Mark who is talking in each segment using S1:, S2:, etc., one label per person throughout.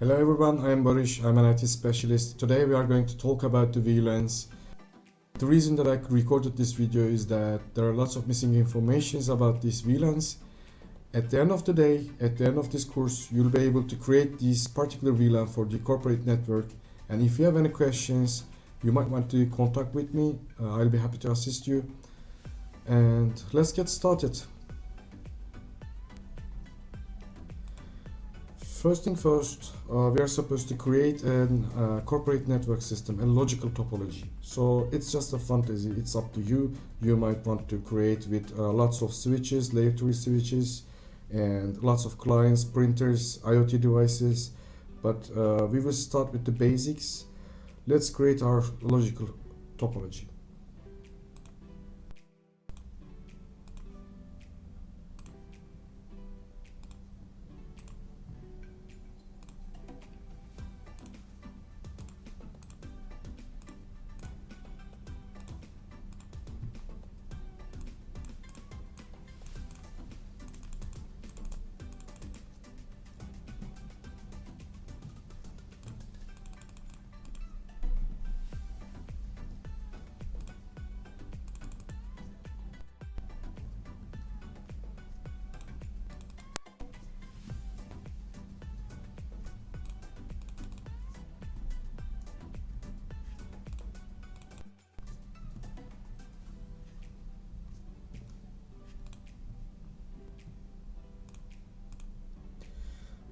S1: Hello everyone, I am Barış, I'm an IT specialist. Today we are going to talk about the VLANs. The reason that I recorded this video is that there are lots of missing informations about these VLANs. At the end of the day, at the end of this course, you'll be able to create this particular VLAN for the corporate network. And if you have any questions, you might want to contact with me. I'll be happy to assist you. And let's get started. First thing first, we are supposed to create a corporate network system, a logical topology. So it's just a fantasy, it's up to you. You might want to create with lots of switches, layer 3 switches, and lots of clients, printers, IoT devices. But we will start with the basics. Let's create our logical topology.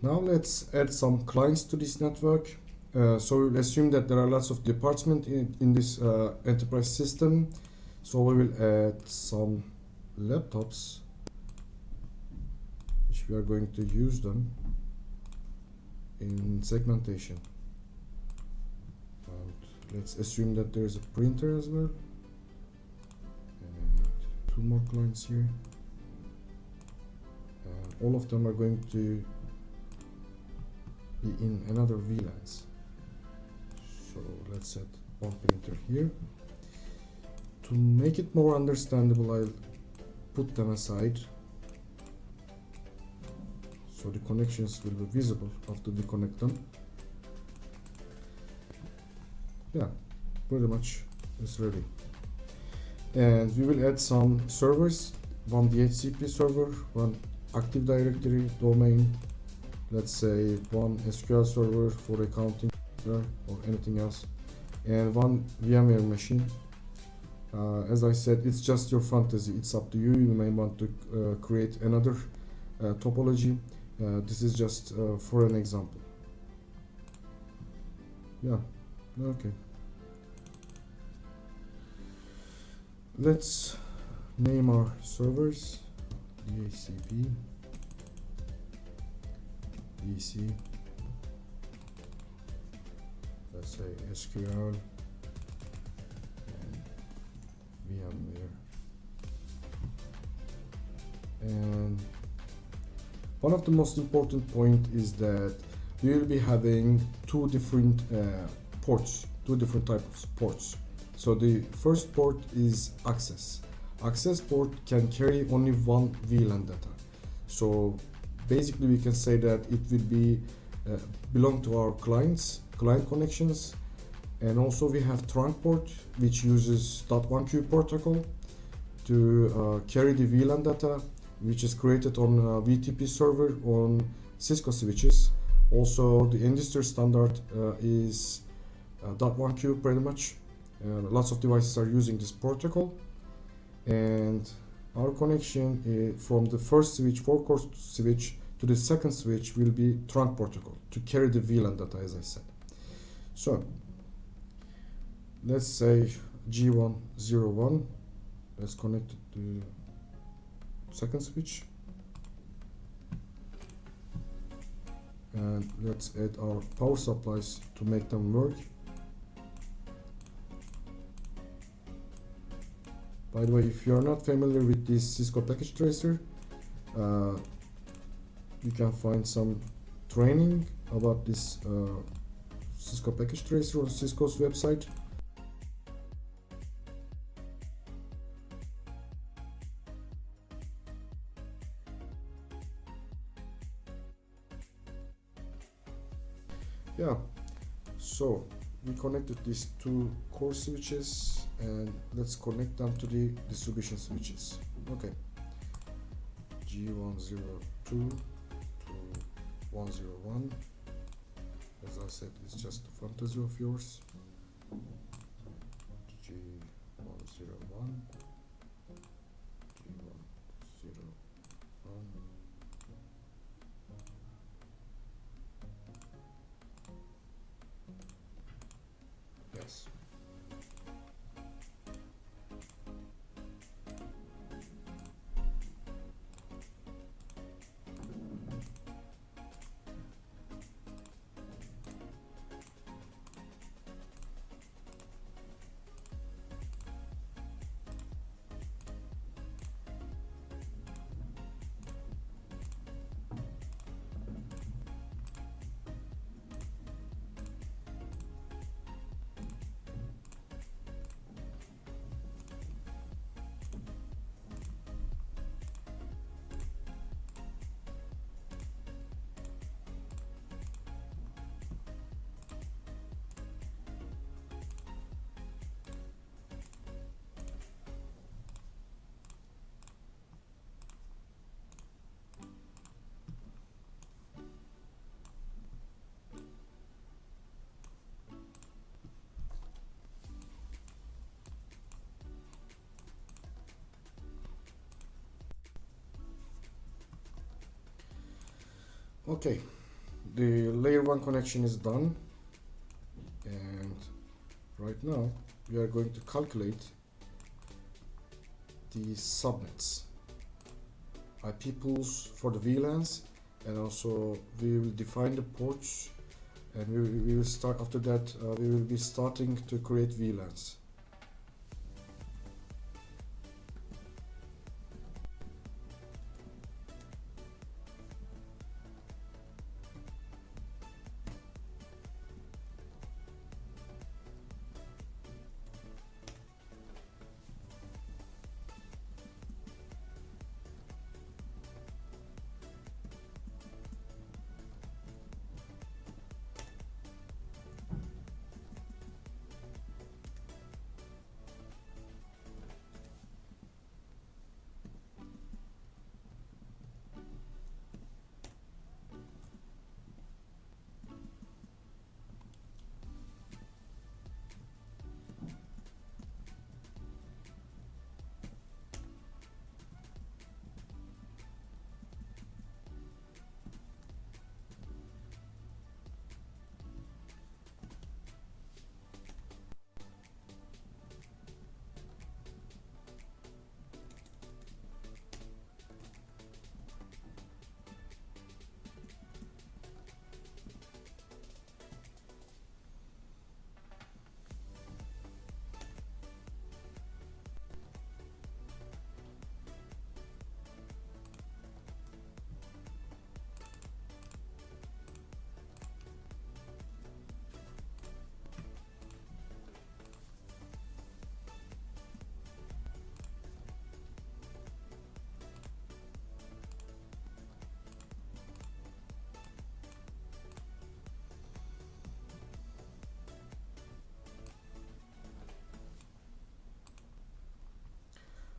S1: Now let's add some clients to this network. So we'll assume that there are lots of departments in this enterprise system. So we will add some laptops, which we are going to use them in segmentation. And let's assume that there is a printer as well. And 2 more clients here. And all of them are going to be in another VLANs. So let's set one printer here. To make it more understandable, I'll put them aside so the connections will be visible after we connect them. Yeah, pretty much it's ready. And we will add some servers, one DHCP server, one Active Directory domain, let's say one SQL server for accounting or anything else, and one VMware machine. As I said, it's just your fantasy, it's up to you. You may want to create another topology. This is just for an example. Yeah, okay. Let's name our servers DHCP, DC, let's say SQL, and VMware. And one of the most important point is that we will be having two different ports, two different types of ports. So the first port is access. Access port can carry only one VLAN data. So basically we can say that it will be belong to our client connections. And also we have trunk port, which uses .1Q protocol to carry the VLAN data, which is created on VTP server on Cisco switches. Also the industry standard is .1Q pretty much. Lots of devices are using this protocol. And our connection from the first switch, 4-core switch, to the second switch will be trunk protocol to carry the VLAN data, as I said. So let's say G101. Let's connect it to second switch, and let's add our power supplies to make them work. By the way, if you are not familiar with this Cisco package tracer, you can find some training about this Cisco package tracer on Cisco's website. Yeah, so we connected these two core switches and let's connect them to the distribution switches. Okay, G102 to 101. As I said, it's just a fantasy of yours. G101, G101. Yes. Okay, the layer 1 connection is done, and right now we are going to calculate the subnets, IP pools for the VLANs, and also we will define the ports, and we will start after that. We will be starting to create VLANs.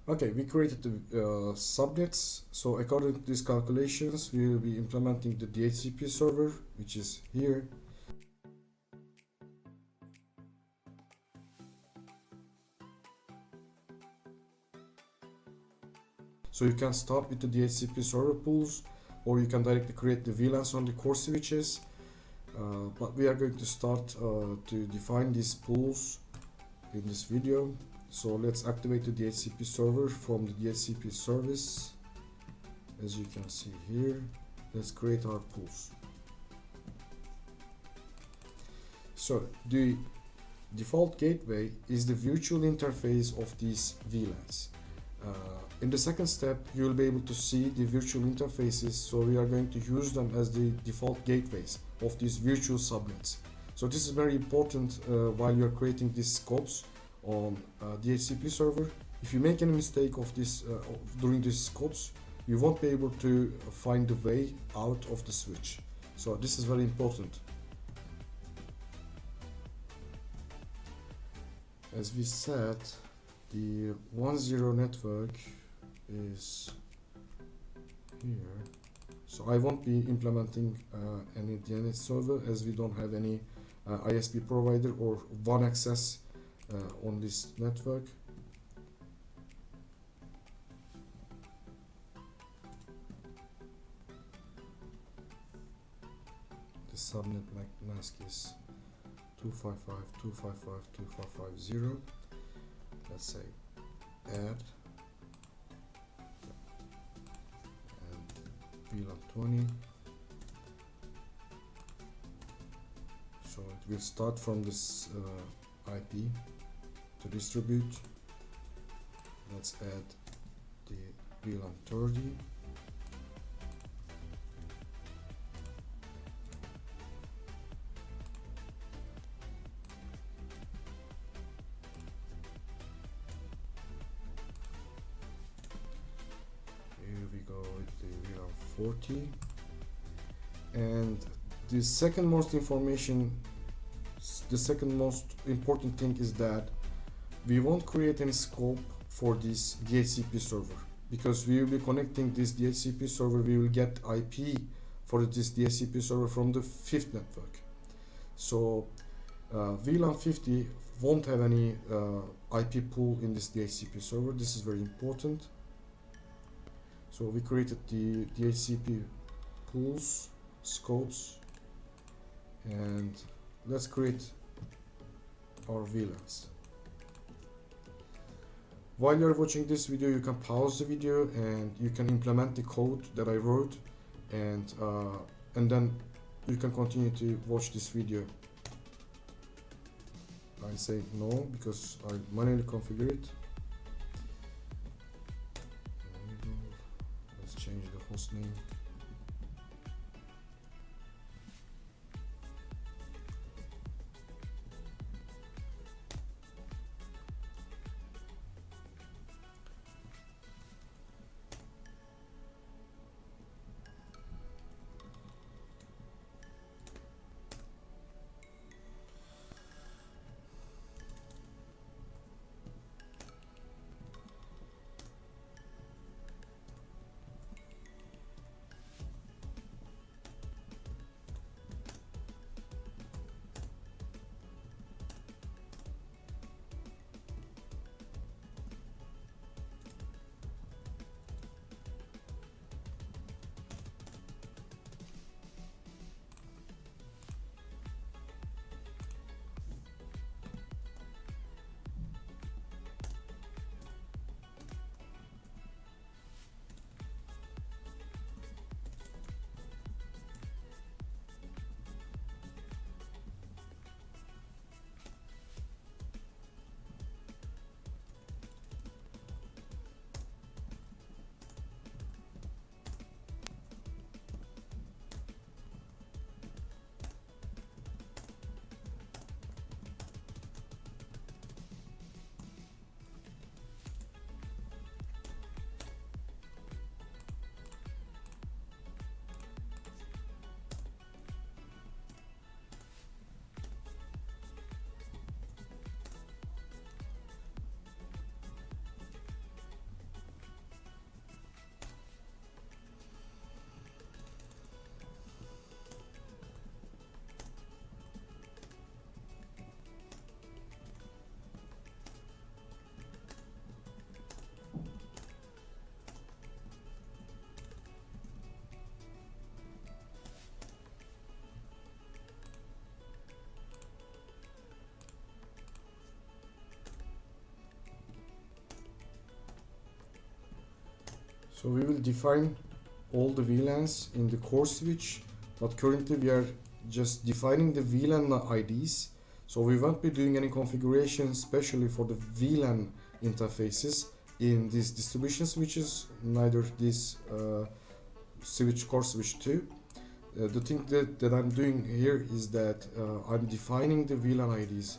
S1: Okay, we created the subnets. So according to these calculations, we will be implementing the DHCP server, which is here. So you can start with the DHCP server pools, or you can directly create the VLANs on the core switches. But we are going to start to define these pools in this video. So let's activate the DHCP server from the DHCP service. As you can see here, let's create our pools. So the default gateway is the virtual interface of these VLANs. In the second step, you will be able to see the virtual interfaces, so we are going to use them as the default gateways of these virtual subnets. So this is very important while you're creating these scopes on DHCP server. If you make any mistake of this during these scopes, you won't be able to find the way out of the switch. So this is very important. As we said, the 1.0 network is here, so I won't be implementing any DNS server, as we don't have any ISP provider or one access on this network. The subnet mask is 255.255.255.0. Let's say add and VLAN 20. So it will start from this IP to distribute. Let's add the VLAN 30. Here we go with the VLAN 40. And the second most important thing is that we won't create any scope for this DHCP server, because we will be connecting this DHCP server. We will get IP for this DHCP server from the fifth network. So VLAN 50 won't have any IP pool in this DHCP server. This is very important. So we created the DHCP pools, scopes, and let's create our VLANs. While you're watching this video, you can pause the video and you can implement the code that I wrote, and then you can continue to watch this video. I say no because I manually configure it. Let's change the host name. So we will define all the VLANs in the core switch, but currently we are just defining the VLAN IDs. So we won't be doing any configuration especially for the VLAN interfaces in these distribution switches, neither this switch core switch 2. The thing that I'm doing here is that I'm defining the VLAN IDs.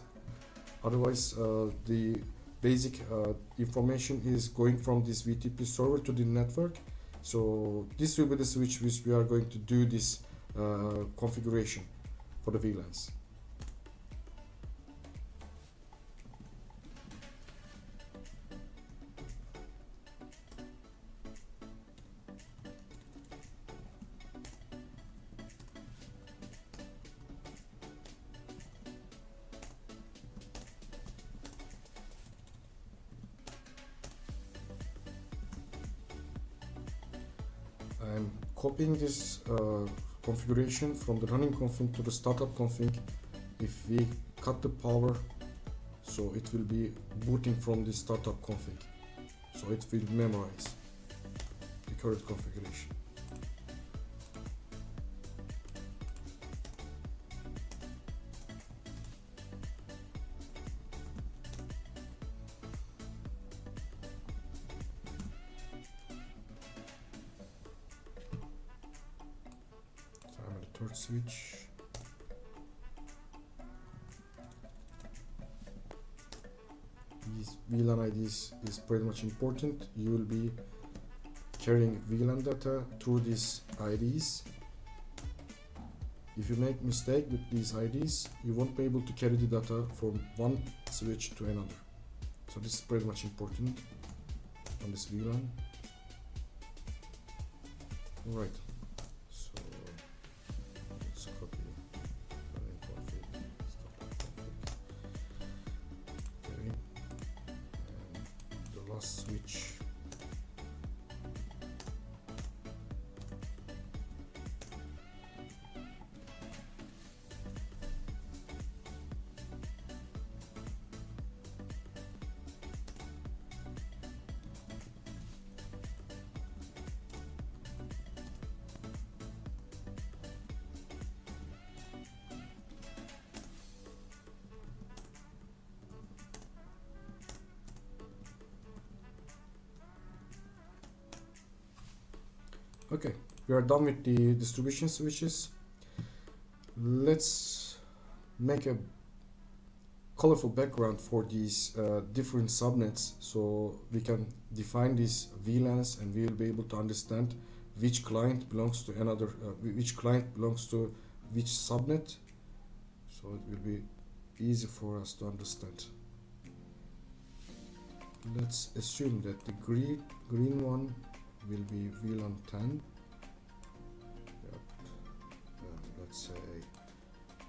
S1: Otherwise, the basic information is going from this VTP server to the network. So this will be the switch which we are going to do this configuration for the VLANs. I'm copying this configuration from the running config to the startup config. If we cut the power, so it will be booting from the startup config, so it will memorize the current configuration. So I'm at the third switch. These VLAN IDs is pretty much important. You will be carrying VLAN data through these IDs. If you make mistake with these IDs, you won't be able to carry the data from one switch to another. So this is pretty much important on this VLAN. Alright, so let's copy running config, startup config. Okay, and the last switch. Okay, we are done with the distribution switches. Let's make a colorful background for these different subnets, so we can define these VLANs and we will be able to understand which client belongs to another, which client belongs to which subnet. So it will be easy for us to understand. Let's assume that the green one will be VLAN 10. Yep. Let's say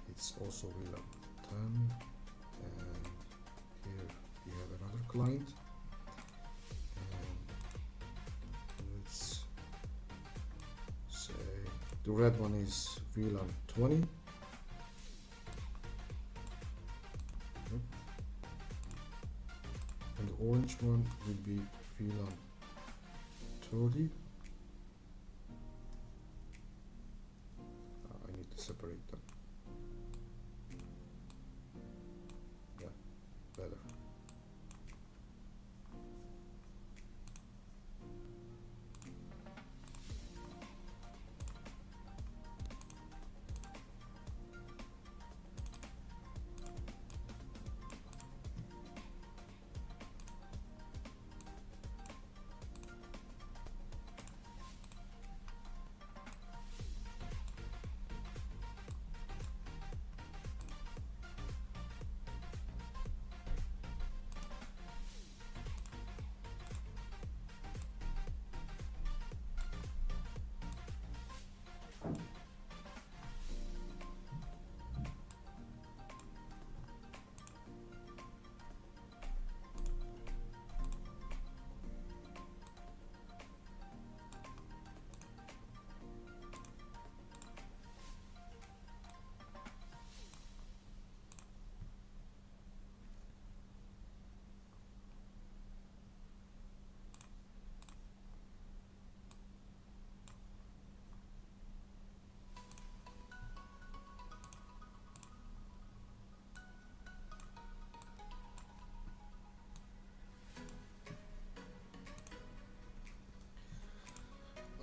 S1: it's also VLAN 10, and here we have another client, and let's say the red one is VLAN 20. Yep. And the orange one will be VLAN 30. I need to separate them. Yeah, better.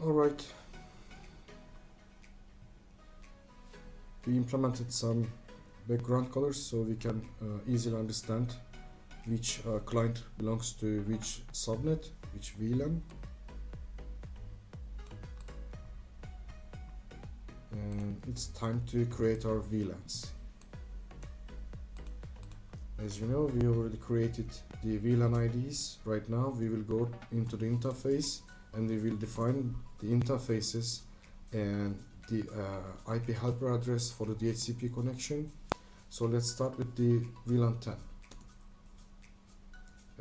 S1: All right. We implemented some background colors so we can easily understand which client belongs to which subnet, which VLAN. And it's time to create our VLANs. As you know, we already created the VLAN IDs. Right now we will go into the interface and we will define the interfaces and the IP helper address for the DHCP connection. So let's start with the VLAN 10.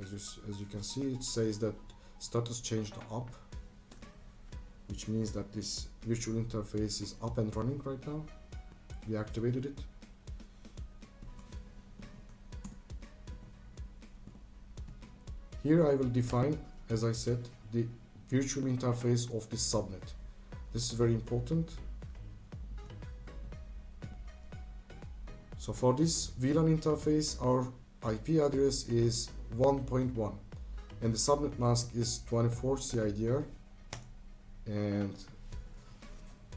S1: As you can see, it says that status changed up. which means that this virtual interface is up and running right now. We activated it. Here I will define, as I said, the virtual interface of this subnet. This is very important. So for this VLAN interface, our IP address is 1.1 and the subnet mask is 24 CIDR. And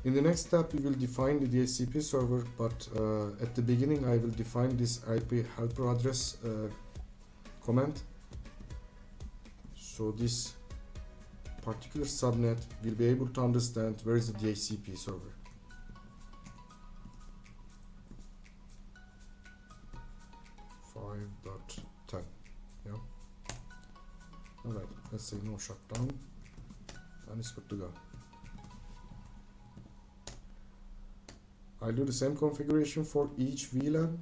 S1: in the next step we will define the DHCP server, but at the beginning I will define this IP helper address command. So this particular subnet will be able to understand where is the DHCP server. .10. Yeah. Alright, let's say no shutdown and it's good to go. I'll do the same configuration for each VLAN.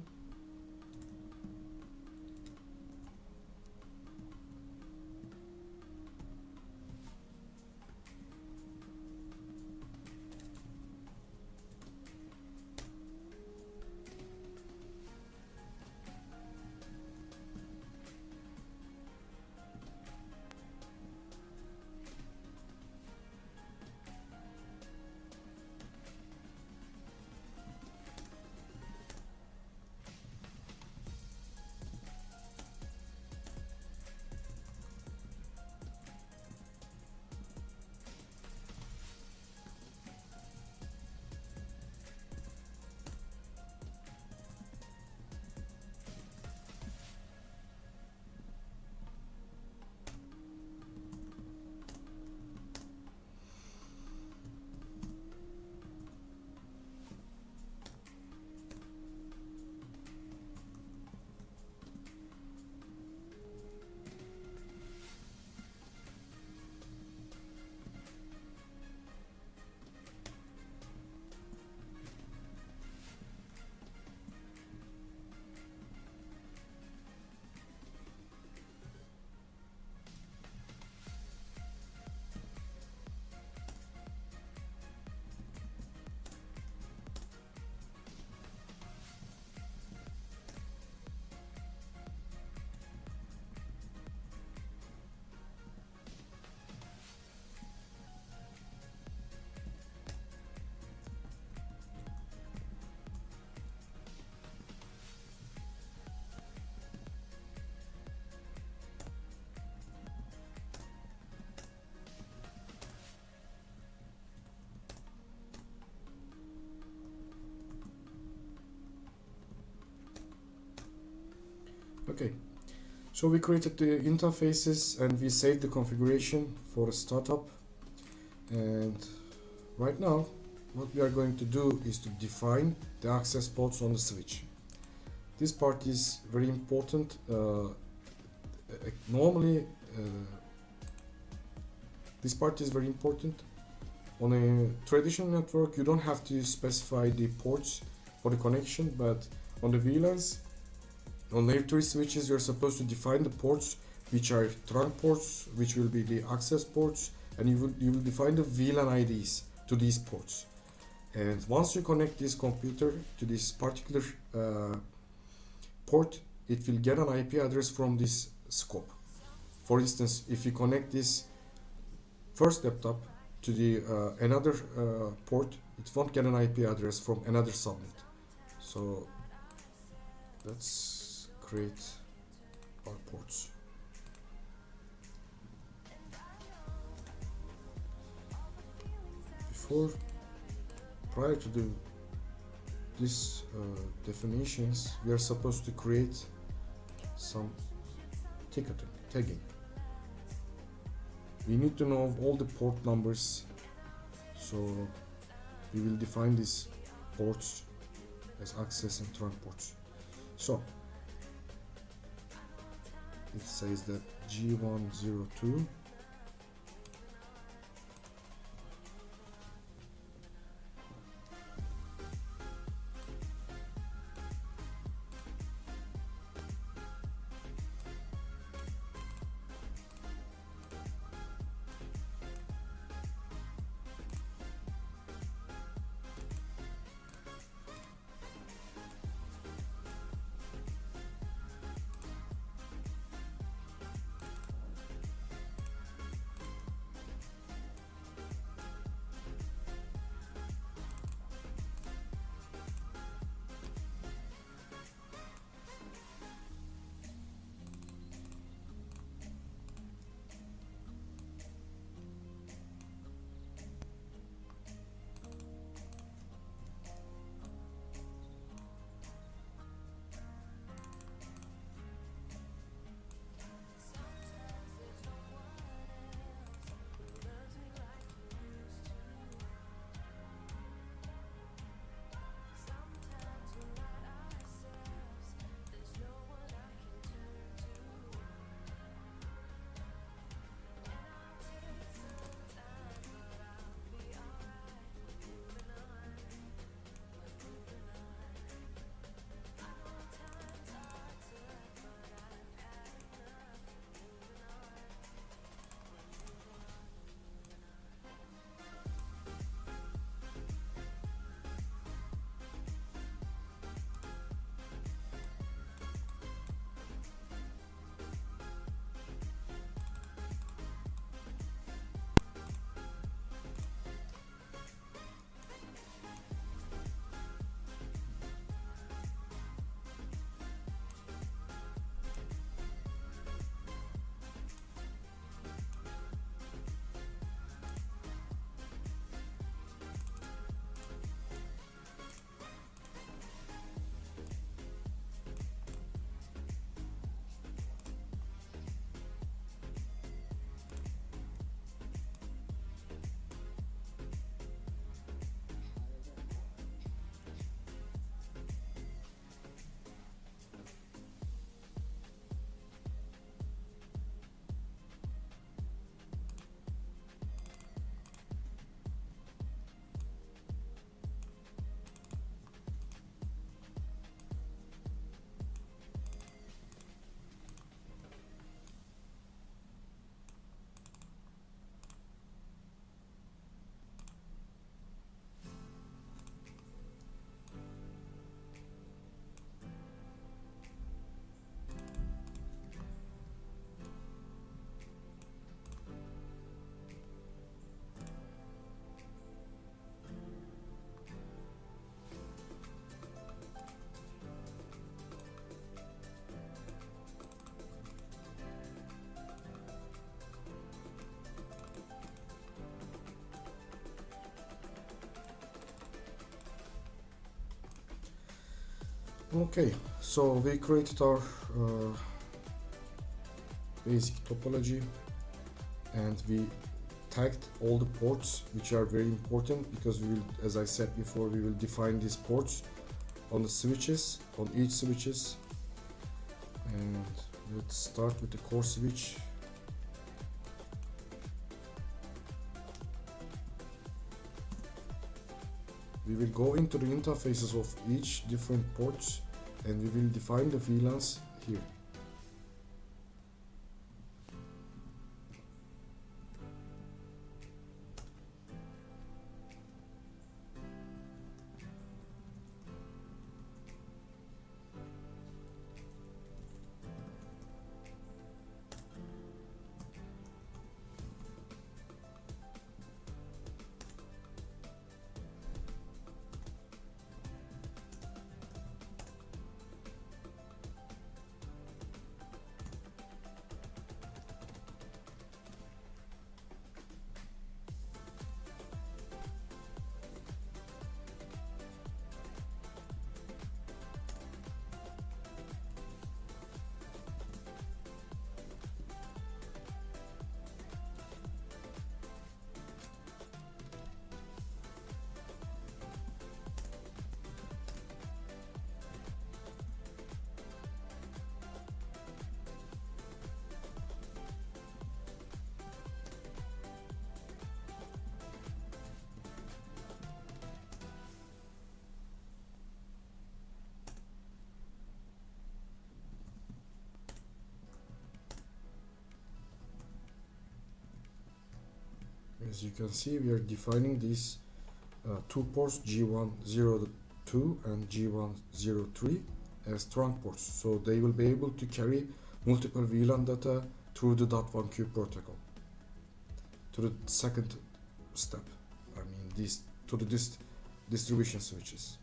S1: Okay, so we created the interfaces and we saved the configuration for a startup, and right now what we are going to do is to define the access ports on the switch. This part is very important. Normally this part is very important. On a traditional network you don't have to specify the ports for the connection, but on the VLANs, on layer 3 switches, you're supposed to define the ports, which are trunk ports, which will be the access ports, and you will define the VLAN IDs to these ports. And once you connect this computer to this particular port, it will get an IP address from this scope. For instance, if you connect this first laptop to the another port, it won't get an IP address from another subnet. So let's create our ports. Prior to these definitions, we are supposed to create some tagging. We need to know all the port numbers, so we will define these ports as access and trunk ports. So it says that G102 Okay, so we created our basic topology, and we tagged all the ports, which are very important because we will, as I said before, we will define these ports on the switches, on each switches. And let's start with the core switch. We will go into the interfaces of each different ports, and we will define the VLANs here. As you can see, we are defining these two ports, G102 and G103, as trunk ports, so they will be able to carry multiple VLAN data through the .1q protocol to the second step. I mean, these to the distribution switches.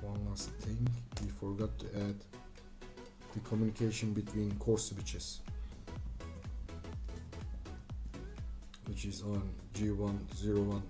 S1: One last thing, we forgot to add the communication between core switches, which is on G101.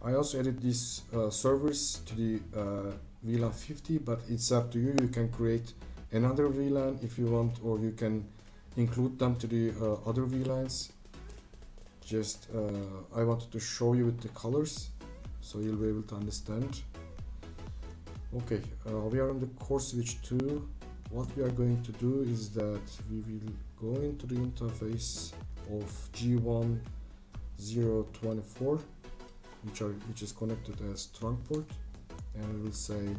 S1: I also added these servers to the VLAN 50, but it's up to you. You can create another VLAN if you want, or you can include them to the other VLANs. Just I wanted to show you with the colors, so you'll be able to understand. Okay, we are on the core switch 2. What we are going to do is that we will go into the interface of G1024, which is connected as trunk port, and we will say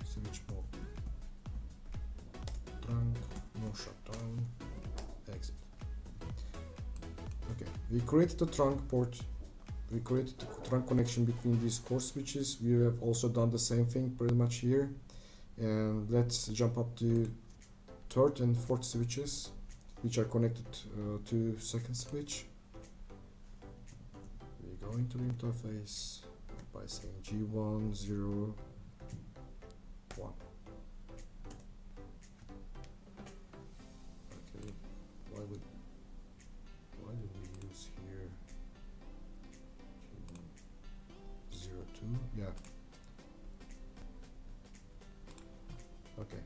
S1: switch mode trunk, no shutdown, exit. Okay, we created the trunk port, we created the trunk connection between these core switches. We have also done the same thing pretty much here, and let's jump up to third and fourth switches, which are connected to second switch. We go into the interface by saying G101. Okay, why do we use here G102? Yeah. Okay.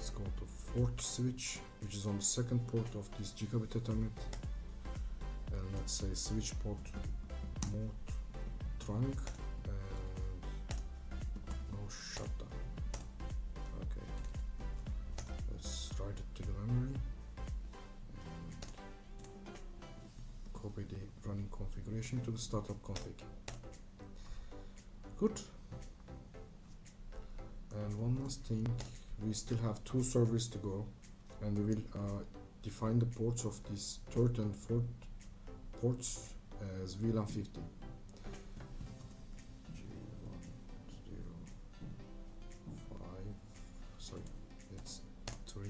S1: let's go to fourth switch, which is on the second port of this gigabit Ethernet, and let's say switch port mode trunk and no shutdown. Okay, let's write it to the memory and copy the running configuration to the startup config. Good. And one last thing, we still have two servers to go, and we will define the ports of these third and fourth ports as VLAN 50. Sorry, it's 3.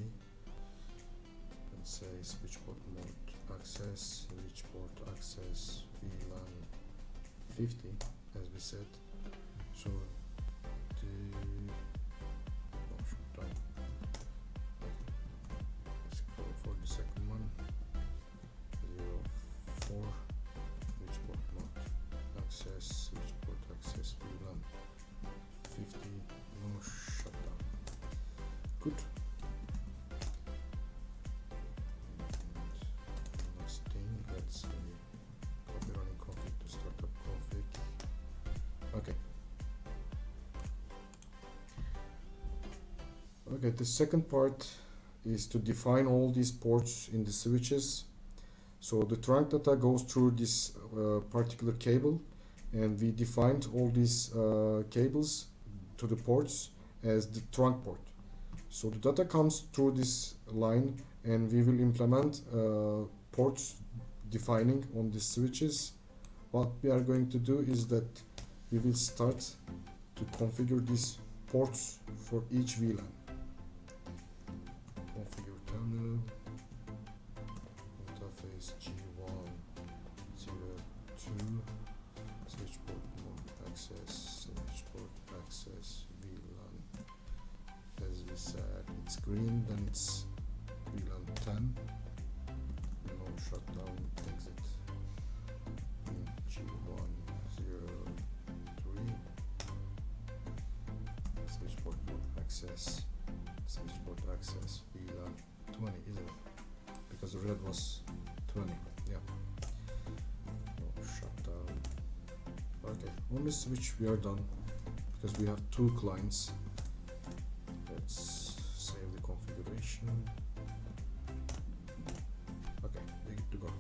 S1: Let's say switch port mode access, switch port access VLAN 50, as we said. So let's go for the second one. 04 switch port mode access, switch port access VLAN 50, no shutdown. Good. And last thing, let's say copy running config to startup config. Okay. Okay, the second part is to define all these ports in the switches. So the trunk data goes through this particular cable, and we defined all these cables to the ports as the trunk port. So the data comes through this line, and we will implement ports defining on the switches. What we are going to do is that we will start to configure these ports for each VLAN. Configure terminal, interface G1, 02, switch port mode access, switch port access, VLAN. As we said, it's green, then it's VLAN 10, no shutdown, exit. G1, 03, switch port mode access, switch port access, VLAN 20, isn't it? Because the red was 20, yeah. No shutdown. Okay, on the switch we are done, because we have two clients. Let's save the configuration. Okay, we're good to go.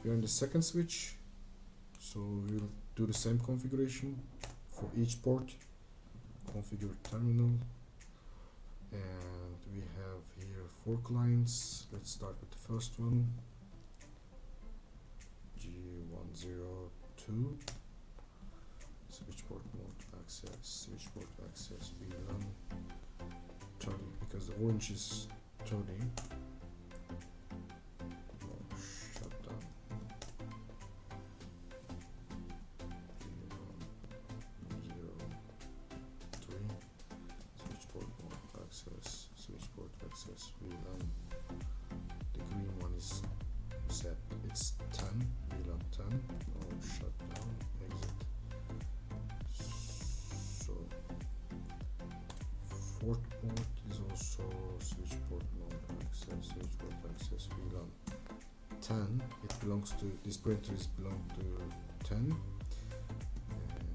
S1: We are in the second switch, so we'll do the same configuration for each port. Configure terminal, and we have here 4 clients. Let's start with the first one, G102, switch port mode access, switch port access VLAN 30, because the orange is 30. No shutdown. Switch port access VLAN. The green one is set, it's 10, VLAN 10, no shutdown, exit. So fourth port is also switch port mode access, switch port access VLAN 10. It belongs to, this parentheses belong to 10. And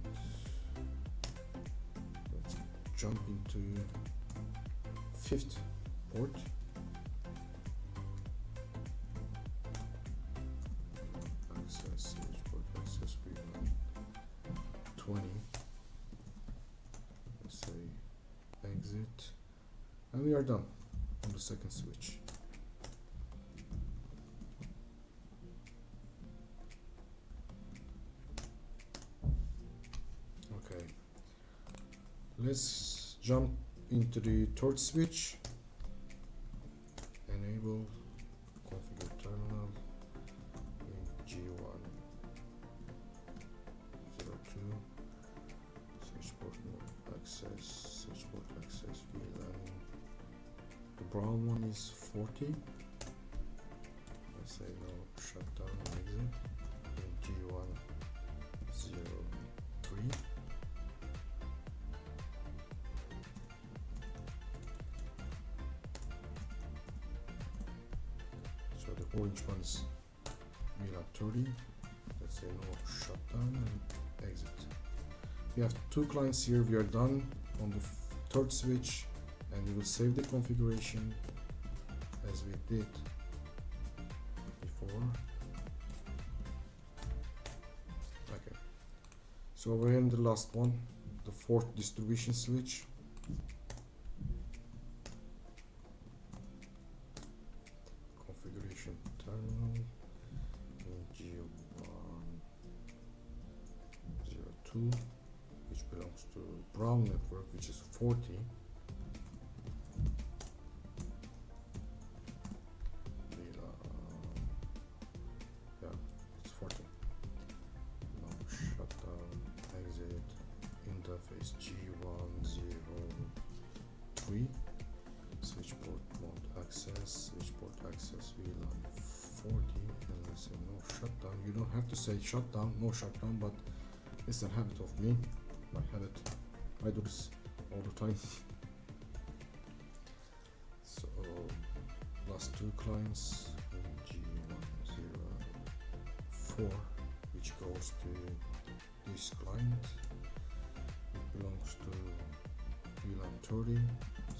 S1: let's jump into fifth port. Access, switch port access VLAN 20. Let's say exit, and we are done on the second switch. Okay, let's jump into the third switch. Enable configure terminal in G1 02, switch port mode access, switch port access VLAN. The brown one is 40. Let's say no shutdown, exit in G1 03. orange one is VLAN 30. Let's say no shutdown and exit. We have two clients here. We are done on the third switch, and we will save the configuration as we did before. Okay, so we're in the last one, the fourth distribution switch. Configuration terminal in G102, which belongs to Brown network, which is 40. Yeah, it's 40. Now shutdown, exit, interface G103, switchboard mode access, switchboard access VLAN 40, and let's say no shutdown. You don't have to say shutdown, no shutdown, but it's a habit of me. My habit. I do this all the time. So last two clients in G104, which goes to this client. It belongs to VLAN 30,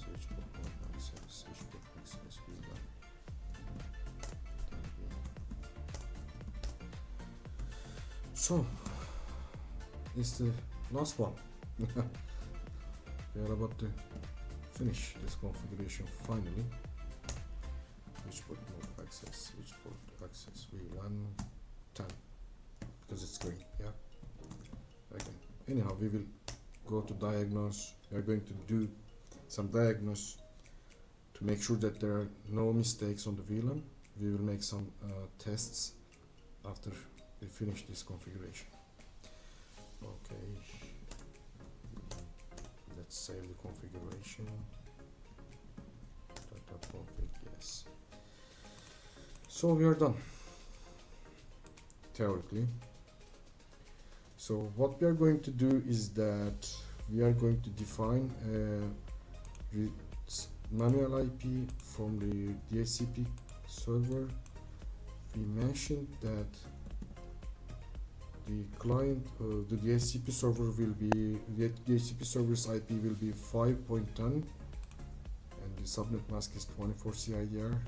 S1: switchboard mode access, switchboard access VLAN 30. So it's the last one. We are about to finish this configuration finally. Switchboard mode access, switchboard access VLAN 10, because it's green. Yeah. Okay. Anyhow, we will go to diagnose. We are going to do some diagnose to make sure that there are no mistakes on the VLAN. We will make some tests after we finish this configuration. Okay, let's save the configuration. Config, yes. So we are done, theoretically. So what we are going to do is that we are going to define a manual IP from the DHCP server. We mentioned that the client, the DHCP server will be, the DHCP server's IP will be 5.10, and the subnet mask is 24 CIDR,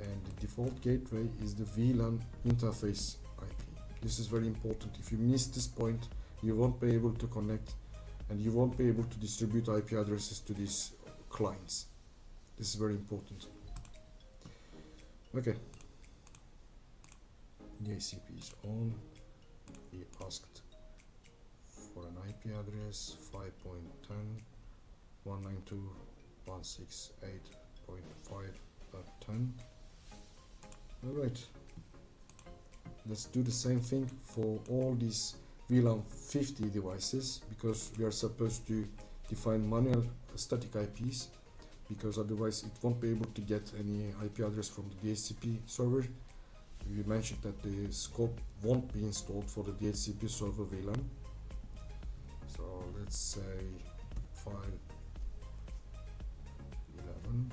S1: and the default gateway is the VLAN interface IP. This is very important. If you miss this point, you won't be able to connect, and you won't be able to distribute IP addresses to these clients. This is very important. Okay. DHCP is on. We asked for an IP address 5.10 192.168.5.10. Alright, let's do the same thing for all these VLAN 50 devices, because we are supposed to define manual static IPs, because otherwise it won't be able to get any IP address from the DHCP server. We mentioned that the scope won't be installed for the DHCP server VLAN. So let's say 5.11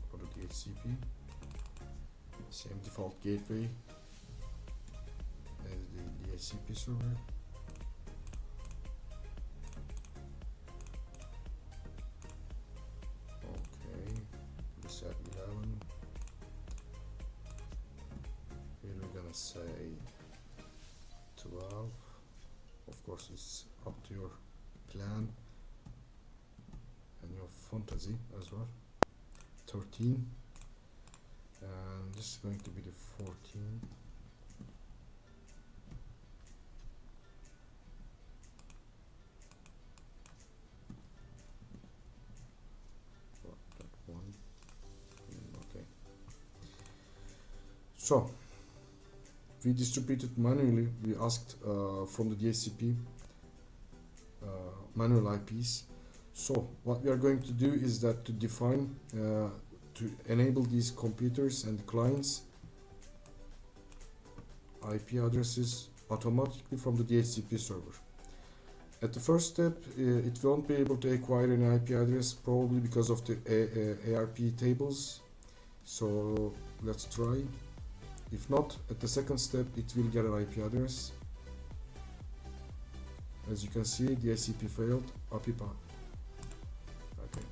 S1: for the DHCP. Same default gateway as the DHCP server. Okay, we set 11. Here we're gonna say 12. Of course, it's up to your plan and your fantasy as well. 13, and this is going to be the 14. That one. Okay. So we distributed manually. We asked from the DHCP manual IPs. So what we are going to do is that to define, to enable these computers and clients IP addresses automatically from the DHCP server. At the first step, it won't be able to acquire an IP address, probably because of the ARP tables. So let's try. If not, at the second step it will get an IP address. As you can see, the ICP failed. APIPA. Okay.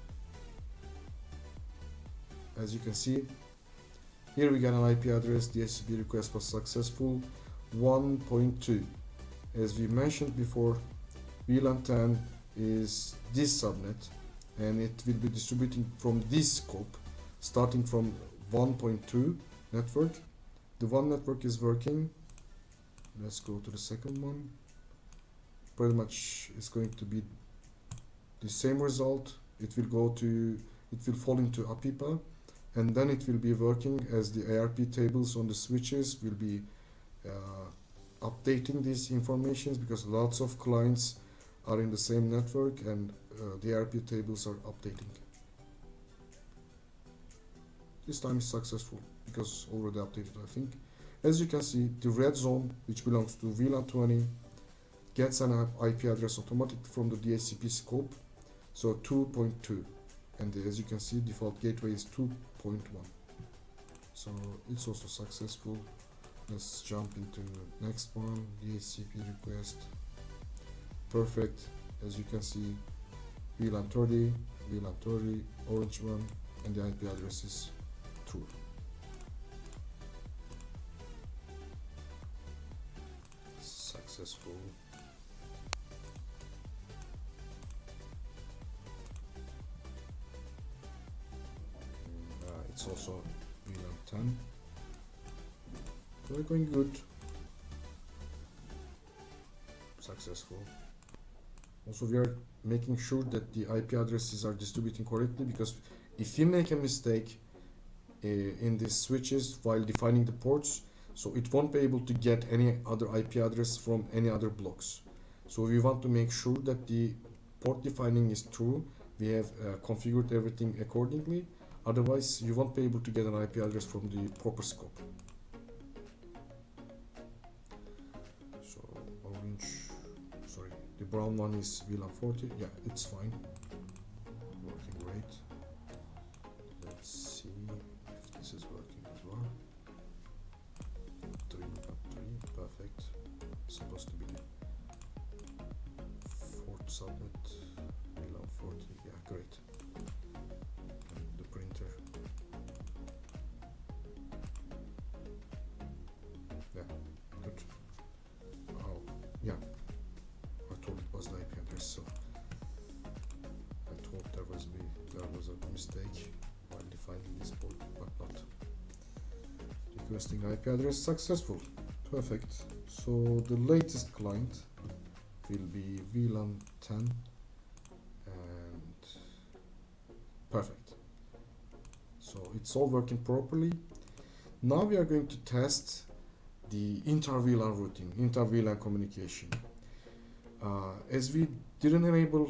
S1: As you can see, here we got an IP address. The ICP request was successful. 1.2. As we mentioned before, VLAN 10 is this subnet, and it will be distributing from this scope, starting from 1.2 network. The one network is working. Let's go to the second one. Pretty much it's going to be the same result. It will fall into APIPA, and then it will be working as the ARP tables on the switches will be updating these informations, because lots of clients are in the same network, and the ARP tables are updating. This time is successful because already updated, I think. As you can see, the red zone, which belongs to VLAN 20, gets an IP address automatically from the DHCP scope, so 2.2, and as you can see, default gateway is 2.1. So it's also successful. Let's jump into the next one. DHCP request. Perfect. As you can see, VLAN 30, orange one, and the IP address is true. Successful. It's also VLAN 10. We're going good. Successful. Also, we are making sure that the IP addresses are distributing correctly, because if you make a mistake in these switches while defining the ports, so it won't be able to get any other IP address from any other blocks. So we want to make sure that the port defining is true. We have configured everything accordingly. Otherwise, you won't be able to get an IP address from the proper scope. So the brown one is VLAN 40. Yeah, it's fine. Working great. Let's see if this is working as well. 3, perfect. It's supposed to be the fourth subnet. VLAN 40. Yeah, great. And the printer. Yeah, good. Oh, yeah. I thought it was the IP address, so I thought there was a mistake while defining this port, but not. Requesting IP address successful. Perfect. So the latest client will be VLAN 10, and perfect. So it's all working properly. Now we are going to test the inter-VLAN routing, inter-VLAN communication. As we didn't enable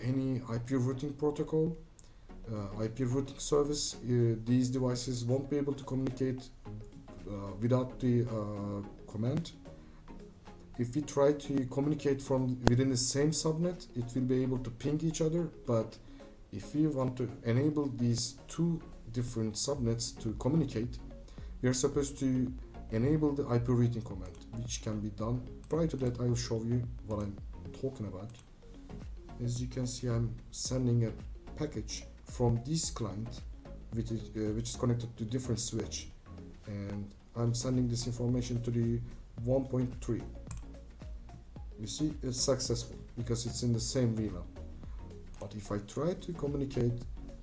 S1: any IP routing protocol, IP routing service, these devices won't be able to communicate without the command. If we try to communicate from within the same subnet, it will be able to ping each other, but if we want to enable these two different subnets to communicate, we are supposed to enable the IP routing command, which can be done. Prior to that, I will show you what I'm talking about. As you can see, I'm sending a package from this client, which is connected to different switch, and I'm sending this information to the 1.3. You see, it's successful because it's in the same VLAN. But if I try to communicate,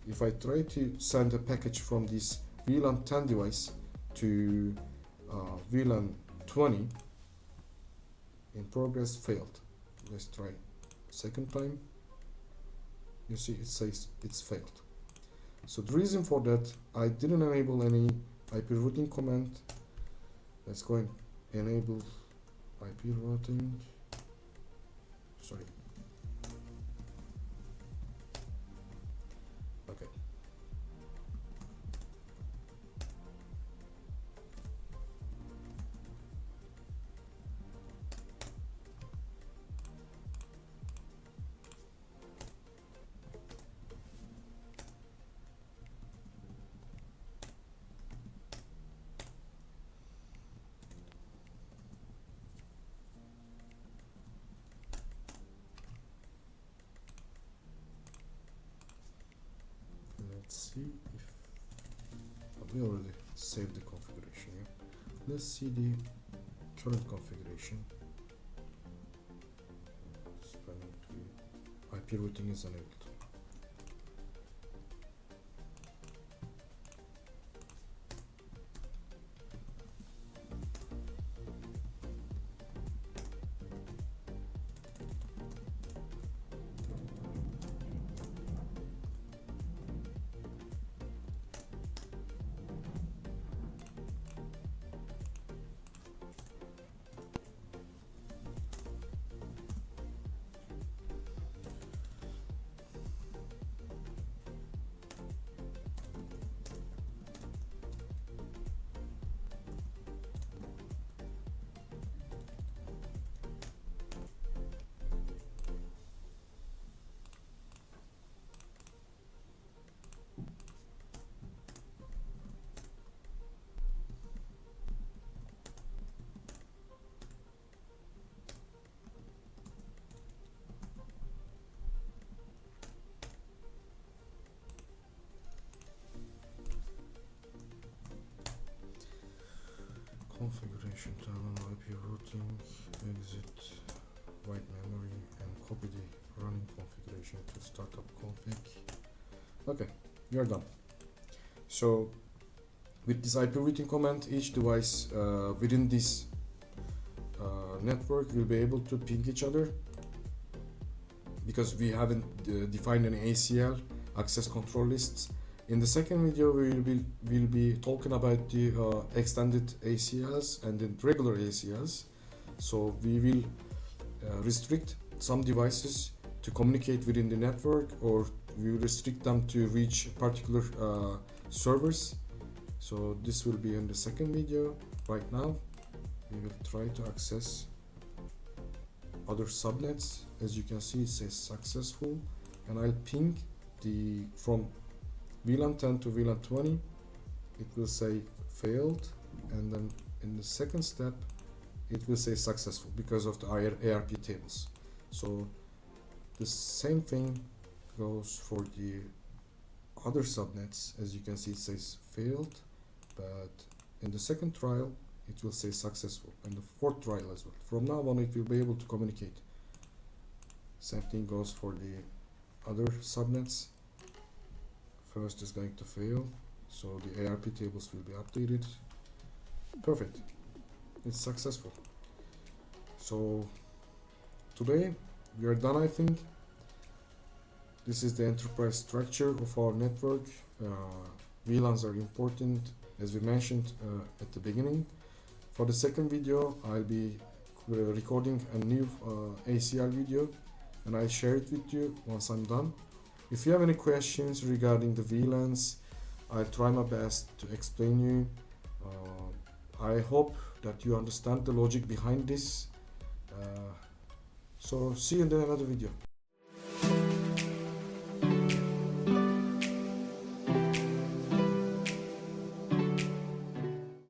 S1: if I try to send a package from this VLAN 10 device to VLAN 20, in progress, failed. Let's try second time. You see, it says it's failed. So the reason for that, I didn't enable any IP routing command. Let's go and enable IP routing. Sorry. Okay. let's see if we already saved the configuration. Yeah? Let's see the current configuration. Spanning tree. IP routing is enabled. Configuration terminal, IP routing, exit, write memory, and copy the running configuration to startup config. Okay, we are done. So with this IP routing command, each device within this network will be able to ping each other, because we haven't defined an ACL, access control lists. In the second video, we'll be talking about the extended ACLs and the regular ACLs. So we will restrict some devices to communicate within the network, or we will restrict them to reach particular servers. So this will be in the second video. Right now, we will try to access other subnets. As you can see, it says successful, and I'll ping the from VLAN 10 to VLAN 20. It will say failed, and then in the second step it will say successful because of the ARP tables. So the same thing goes for the other subnets. As you can see, it says failed, but in the second trial it will say successful, and the fourth trial as well. From now on, it will be able to communicate. Same thing goes for the other subnets. First is going to fail, so the ARP tables will be updated. Perfect, it's successful. So today we are done, I think. This is the enterprise structure of our network. VLANs are important, as we mentioned at the beginning. For the second video, I'll be recording a new ACL video, and I'll share it with you once I'm done. If you have any questions regarding the VLANs, I'll try my best to explain you. I hope that you understand the logic behind this. So see you in another video.